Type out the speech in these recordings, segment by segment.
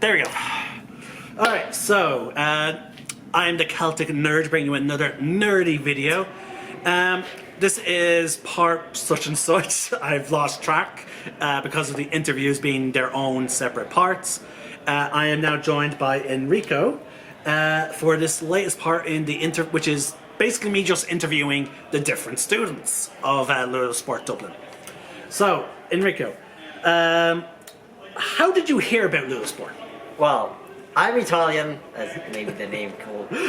There we go. Alright, so I'm the Celtic Nerd bringing you another nerdy video. This is part such and such. I've lost track because of the interviews being their own separate parts. I am now joined by Enrico for this latest part in the which is basically me just interviewing the different students of Little Sport Dublin. So, Enrico, how did you hear about Little Sport? Well, I'm Italian, as maybe the name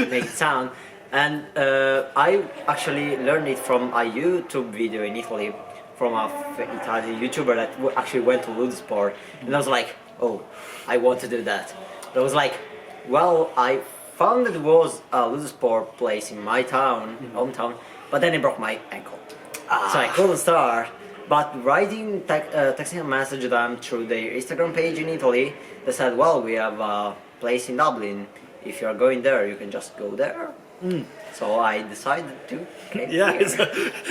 makes it sound, and I actually learned it from a YouTube video in Italy from an Italian YouTuber that actually went to Ludosport, and I was like, oh, I want to do that. I was like, well, I found that there was a Ludosport place in my town, hometown, but then I broke my ankle, so I couldn't start. But writing, texting a message to them through their Instagram page in Italy, they said, well, we have a place in Dublin. If you're going there, you can just go there. So I decided to came here.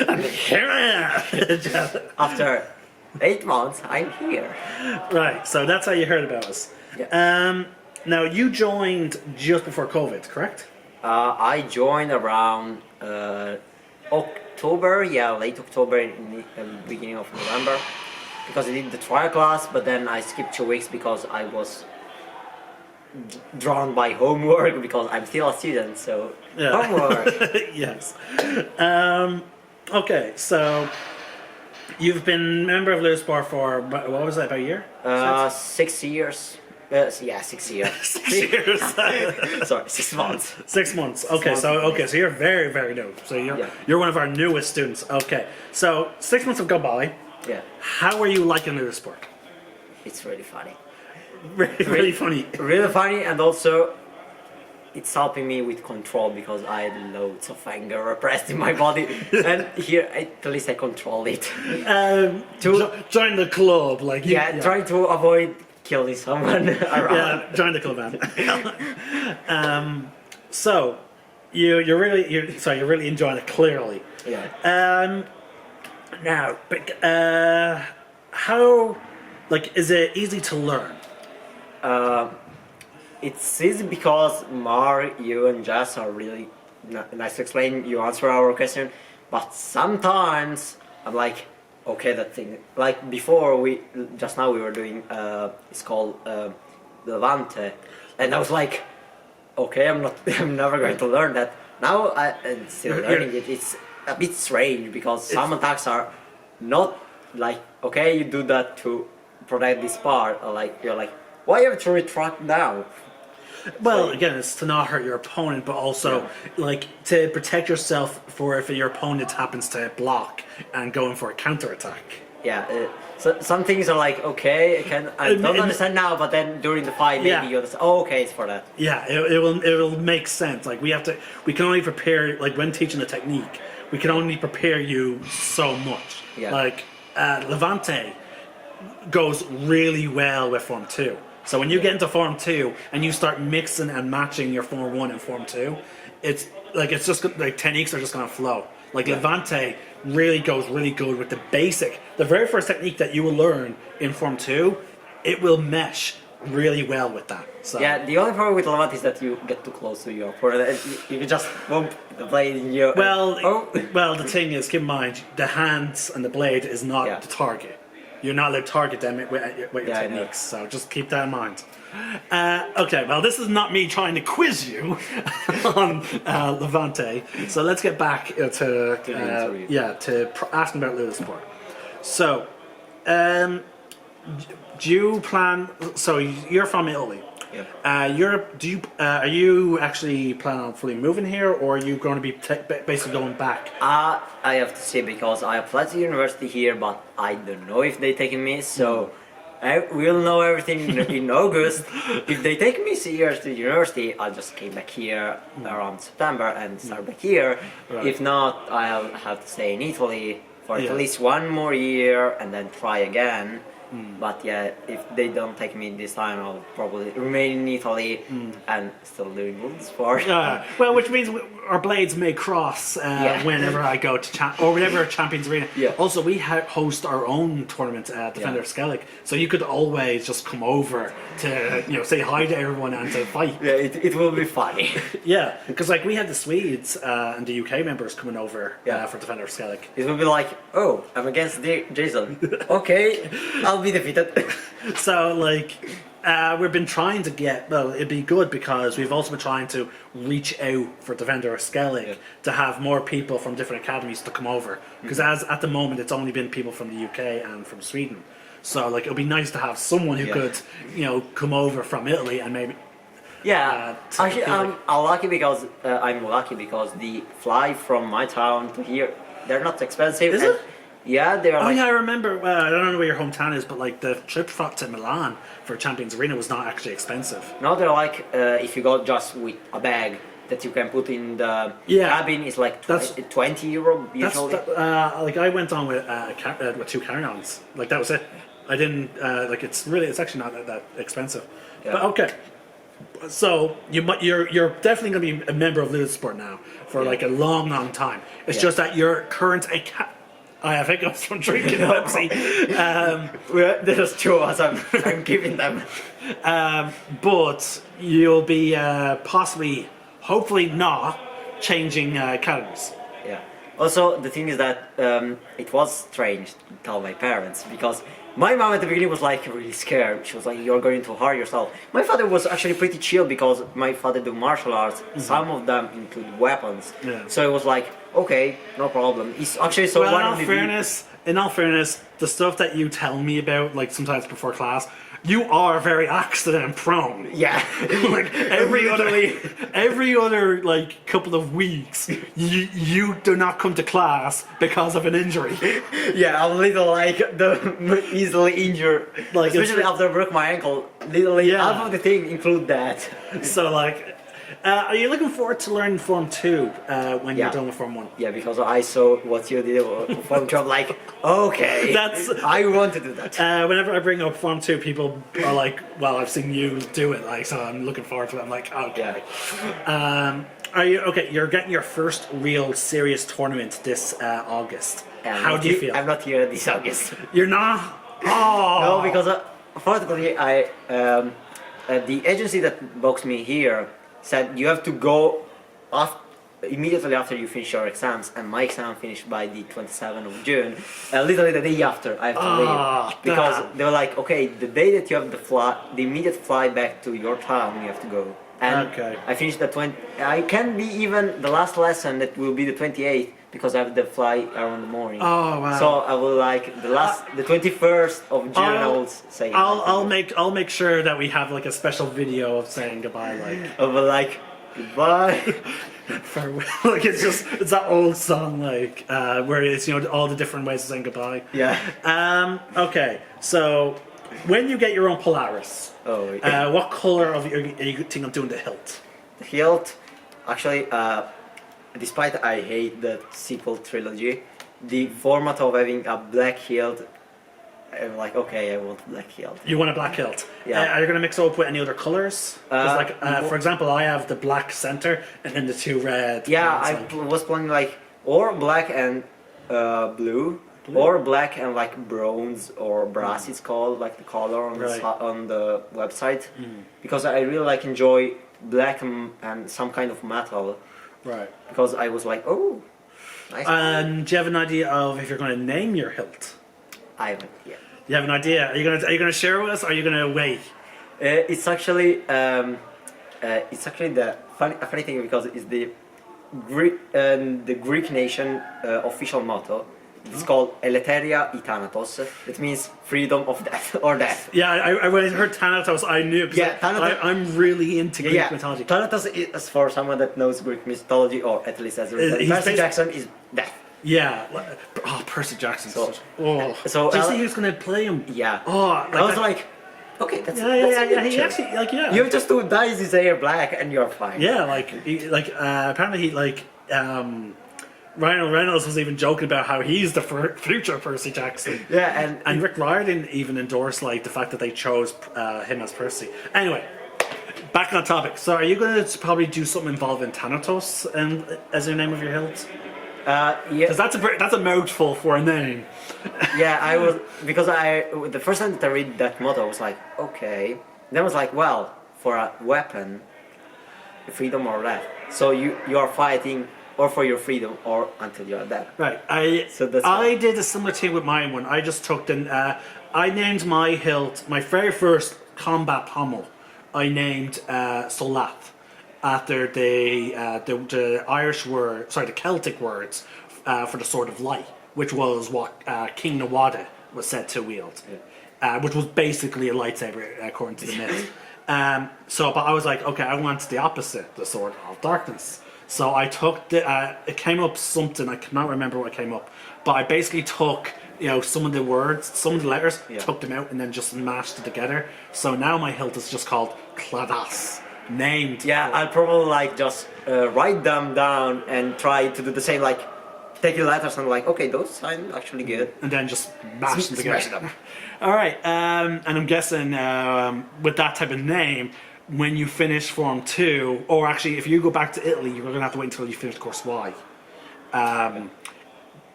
And here I am. After 8 months, I'm here. Right, so that's how you heard about us. Yeah. Now, you joined just before COVID, correct? I joined around October, late October, in the beginning of November, because I did the trial class, but then I skipped 2 weeks because I was drawn by homework, because I'm still a student, so homework. Yes. Okay, so you've been a member of Ludosport for, what was that, about a year? 6 years. 6 years. 6 years. Sorry, 6 months. 6 months. Okay, so you're very, very new. So you're one of our newest students. Okay, so 6 months have gone by. Yeah. How are you liking Ludosport? It's really funny. Really funny. Really funny, and also it's helping me with control, because I had loads of anger repressed in my body, and here at least I control it. Join the club, like trying to avoid killing someone around. Yeah, join the club, man. So you're really enjoying it, clearly. Yeah. Now, but how, like, is it easy to learn? It's easy because Mark, you and Jess are really nice to explain. You answer our question, but sometimes I'm like, okay, that thing. Like before, just now we were doing. It's called Levante, and I was like, okay, I'm never going to learn that. Now I'm still learning it. It's a bit strange because some attacks are not like, okay, you do that to protect this part, or like you're like, why you have to retract now? Well, again, it's to not hurt your opponent, but also like to protect yourself for if your opponent happens to block and go in for a counter attack. Yeah, so some things are like, okay, I don't understand now, but then during the fight, maybe you understand. Oh, okay, it's for that. Yeah, it will make sense. Like we can only prepare, like when teaching the technique, we can only prepare you so much. Yeah. Like Levante goes really well with Form 2. So when you get into Form 2 and you start mixing and matching your Form 1 and Form 2, it's just like techniques are just gonna flow. Like Levante really goes really good with the very first technique that you will learn in Form 2, it will mesh really well with that. So yeah, the only problem with Levante is that you get too close to your opponent. You can just bump the blade in your... Well, the thing is, keep in mind, the hands and the blade is not the target. You're not allowed to target them with your techniques, so just keep that in mind. Okay, well, this is not me trying to quiz you on Levante, so let's get back to asking about Ludosport. So, do you plan? So you're from Italy. Yeah. Are you actually planning on fully moving here, or are you going to be basically going back? I have to say, because I applied to university here, but I don't know if they taking me. So I will know everything in August. If they take me here to university, I'll just came back here around September and start back here. Right. If not, I'll have to stay in Italy for at least 1 more year and then try again. But yeah, if they don't take me this time, I'll probably remain in Italy and still doing world sport. Well, which means our blades may cross whenever I go to or whenever Champions Arena. Yeah. Also, we host our own tournament at Defender of Skellig, so you could always just come over to say hi to everyone and to fight. Yeah, it will be funny. Yeah, because like we had the Swedes and the UK members coming over for Defender of Skellig. It will be like, oh, I'm against Jason. Okay, I'll be defeated. So like we've been trying to get, well, it'd be good because we've also been trying to reach out for Defender of Skellig to have more people from different academies to come over, because as at the moment it's only been people from the UK and from Sweden. So like it would be nice to have someone who could come over from Italy and maybe actually I'm lucky because the fly from my town to here, they're not expensive. Is it? Yeah, they're Oh yeah, I remember. I don't know where your hometown is, but like the trip to Milan for Champions Arena was not actually expensive. No, they're like if you go just with a bag that you can put in the cabin, it's like €20 usually. Like I went on with two carry-ons. Like that was it. I didn't it's actually not that expensive. Yeah. But okay. So you're definitely going to be a member of Ludosport now for like a long time. It's just that your current I have hiccups from drinking Pepsi. There's two of us. I'm giving them. But you'll be possibly, hopefully not, changing academies. Yeah. Also, the thing is that it was strange to tell my parents because my mom at the beginning was like really scared. She was like, "You're going to hurt yourself." My father was actually pretty chill because my father do martial arts. Some of them include weapons. Yeah. So it was like, okay, no problem. It's actually so. Well, in all fairness, the stuff that you tell me about, like sometimes before class, you are very accident prone. Yeah. Like every other like couple of weeks, you do not come to class because of an injury. Yeah, I'm little like the easily injured. Like especially after I broke my ankle. Literally half of the thing include that. So like. Are you looking forward to learning Form 2 when you're done with Form 1? Yeah, because I saw what you did with Form 2, I'm like, okay, I want to do that. Whenever I bring up Form 2, people are like, well, I've seen you do it, like, so I'm looking forward to it. I'm like, okay. Are you, okay, you're getting your first real serious tournament this August. How do you feel? I'm not here this August. You're not? Oh! No, because unfortunately, the agency that booked me here said you have to go immediately after you finish your exams, and my exam finished by the 27th of June. Literally the day after I have to leave, because they were like, okay, the day that you have the immediate fly back to your town, you have to go. And I finished the I can be even the last lesson that will be the 28th because I have the fly around the morning. Oh wow! So I will like the 21st of June. I will say. I'll make sure that we have like a special video of saying goodbye, like. Of like goodbye. Farewell. Like it's that old song like where it's all the different ways of saying goodbye. Yeah. Okay, so when you get your own Polaris, what color are you thinking of doing the hilt? The hilt, actually, despite I hate the sequel trilogy, the format of having a black hilt, I'm like, okay, I want a black hilt. You want a black hilt? Yeah. Are you going to mix it up with any other colors? For example, I have the black center and then the two red. Yeah, I was planning like or black and blue. Or black and like bronze or brass, it's called, like the color on the website, because I really enjoy black and some kind of metal. Right. Because I was like, oh, nice. Do you have an idea of if you're going to name your hilt? I haven't yet. You have an idea? Are you going to share with us? Or are you going to wait? It's actually the funny thing because it's the Greek nation official motto. It's called Eletheria y Thanatos. It means freedom of death or death. Yeah, I when I heard Thanatos, I knew. I'm really into Greek mythology. Thanatos is for someone that knows Greek mythology, or at least as Percy Jackson is death. Yeah. Oh, Percy Jackson. So did you see who's going to play him? Yeah. Oh, I was like, okay, that's he actually You have just to dye his hair black and you're fine. Yeah, apparently he Ryan Reynolds was even joking about how he's the future Percy Jackson. Yeah, And Rick Riordan even endorsed like the fact that they chose him as Percy. Anyway, back on topic. So, are you going to probably do something involving Thanatos and as your name of your hilt? yeah. Because that's a mouthful for a name. Yeah, I was because the first time that I read that motto I was like, okay. Then I was like, well, for a weapon, freedom or death. So you are fighting or for your freedom or until you are dead. Right. So that's I did a similar thing with my one. I just took I named my hilt, my very first combat pommel. I named Solath after the Irish word, sorry, the Celtic words for the Sword of Light, which was what King Nawada was said to wield, which was basically a lightsaber according to the myth. But I was like, okay, I want the opposite, the Sword of Darkness. So I took it came up something, I cannot remember what came up, but I basically took some of the words, some of the letters, took them out and then just mashed it together. So now my hilt is just called Cladas, named. Yeah, I'll probably like just write them down and try to do the same, like take the letters and like, okay, those sound actually good. And then just mash them together. Smash them. All right, and I'm guessing with that type of name, when you finish Form 2, or actually if you go back to Italy, you're going to have to wait until you finish Course Y.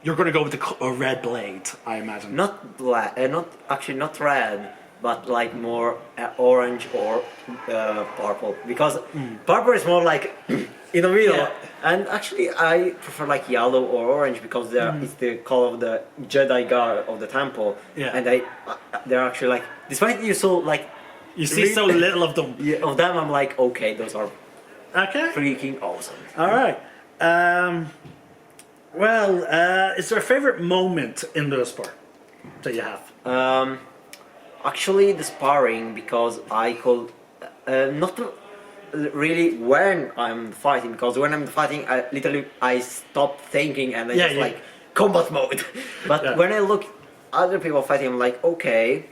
You're going to go with a red blade, I imagine. Not black, not red, but like more orange or purple, because purple is more like in the middle. Yeah. And actually, I prefer like yellow or orange because it's the color of the Jedi Guard of the temple. Yeah. And they're actually like, despite you so like You see so little of them. yeah, of them, I'm like, okay, those are Okay. freaking awesome. All right. Is there a favorite moment in the sport that you have? Actually, the sparring, because I could not really when I'm fighting, because when I'm fighting, I stop thinking and I just like combat mode. But when I look other people fighting, I'm like, okay,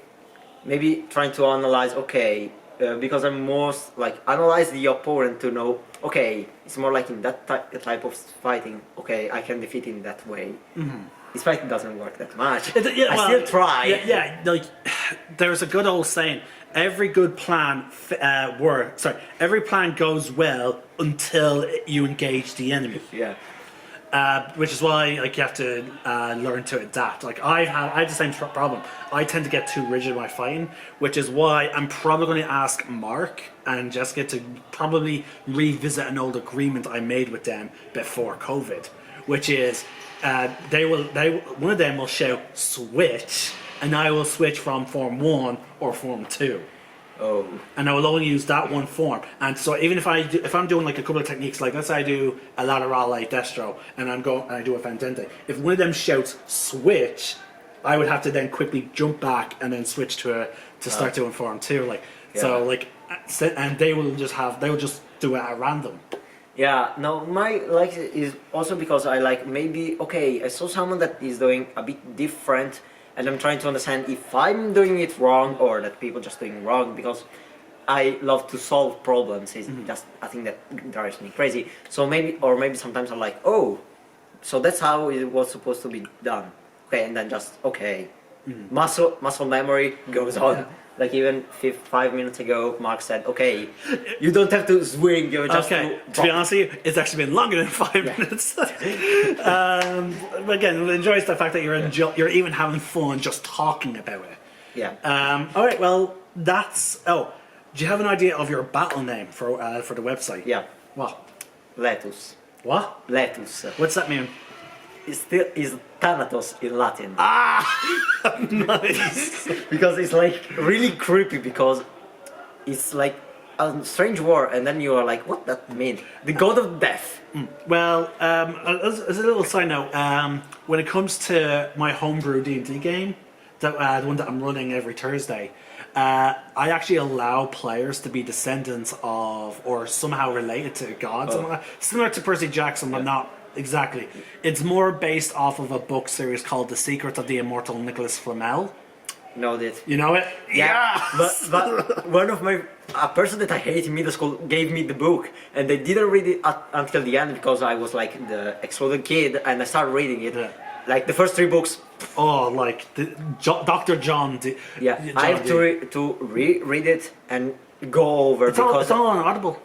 maybe trying to analyze, okay, because I'm most like analyze the opponent to know, okay, it's more like in that type of fighting, okay, I can defeat in that way. Despite it doesn't work that much. I still try. Like there's a good old saying: every good plan every plan goes well until you engage the enemy. Yeah. Which is why like you have to learn to adapt. Like I have the same problem. I tend to get too rigid when I fighting, which is why I'm probably going to ask Mark and Jessica to probably revisit an old agreement I made with them before COVID, which is one of them will shout switch, and I will switch from Form 1 or Form 2. Oh. And I will only use that one form. And so even if I'm doing like a couple of techniques, like let's say I do a laterale destro and I do a fendente, if one of them shouts switch, I would have to then quickly jump back and then switch to start doing Form 2. And they will just do it at random. Yeah, no, my like is also because I like maybe, okay, I saw someone that is doing a bit different and I'm trying to understand if I'm doing it wrong or that people just doing wrong, because I love to solve problems. It's just a thing that drives me crazy. So maybe sometimes I'm like, oh, so that's how it was supposed to be done. Okay, and then just, okay, muscle memory goes on. Yeah. Like even 5 minutes ago, Mark said, okay, you don't have to swing, you just okay. To be honest with you, it's actually been longer than 5 minutes. Again, it enjoys the fact that you're even having fun just talking about it. Yeah. All right, well, that's... Oh, do you have an idea of your battle name for the website? Yeah. What? Letus. What? Letus. What's that mean? Is Thanatos in Latin. Ah! Nice! Because it's like really creepy, because it's like a strange word and then you are like, what that mean? The god of death. Well, as a little side note, when it comes to my homebrew D&D game, the one that I'm running every Thursday, I actually allow players to be descendants of or somehow related to gods. Similar to Percy Jackson, but not exactly. It's more based off of a book series called The Secret of the Immortal Nicholas Flamel. Know that. You know it? Yeah. Yes! But one of my a person that I hate in middle school gave me the book, and they didn't read it until the end because I was like the exploded kid, and I started reading it. Yeah. Like the first 3 books. Oh, like Dr. John. Yeah, John I have to read it and go over It's all on Audible.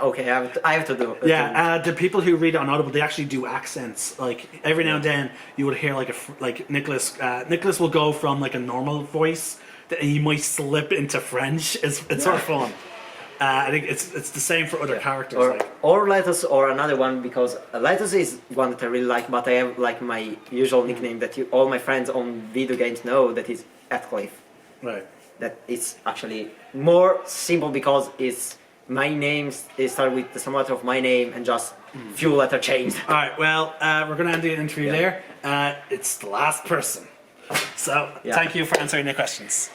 Okay, I have to do. Yeah, the people who read it on Audible, they actually do accents. Like every now and then, you would hear like Nicholas. Nicholas will go from like a normal voice, and he might slip into French. It's sort of fun. I think it's the same for other characters. Or Letus, or another one, because Letus is one that I really like, but I have like my usual nickname that all my friends on video games know, that is Atcliffe. Right. That it's actually more simple because it's my name. It started with the summation of my name and just few letter changed. All right. Well, we're gonna end the interview there. It's the last person. So thank you for answering the questions.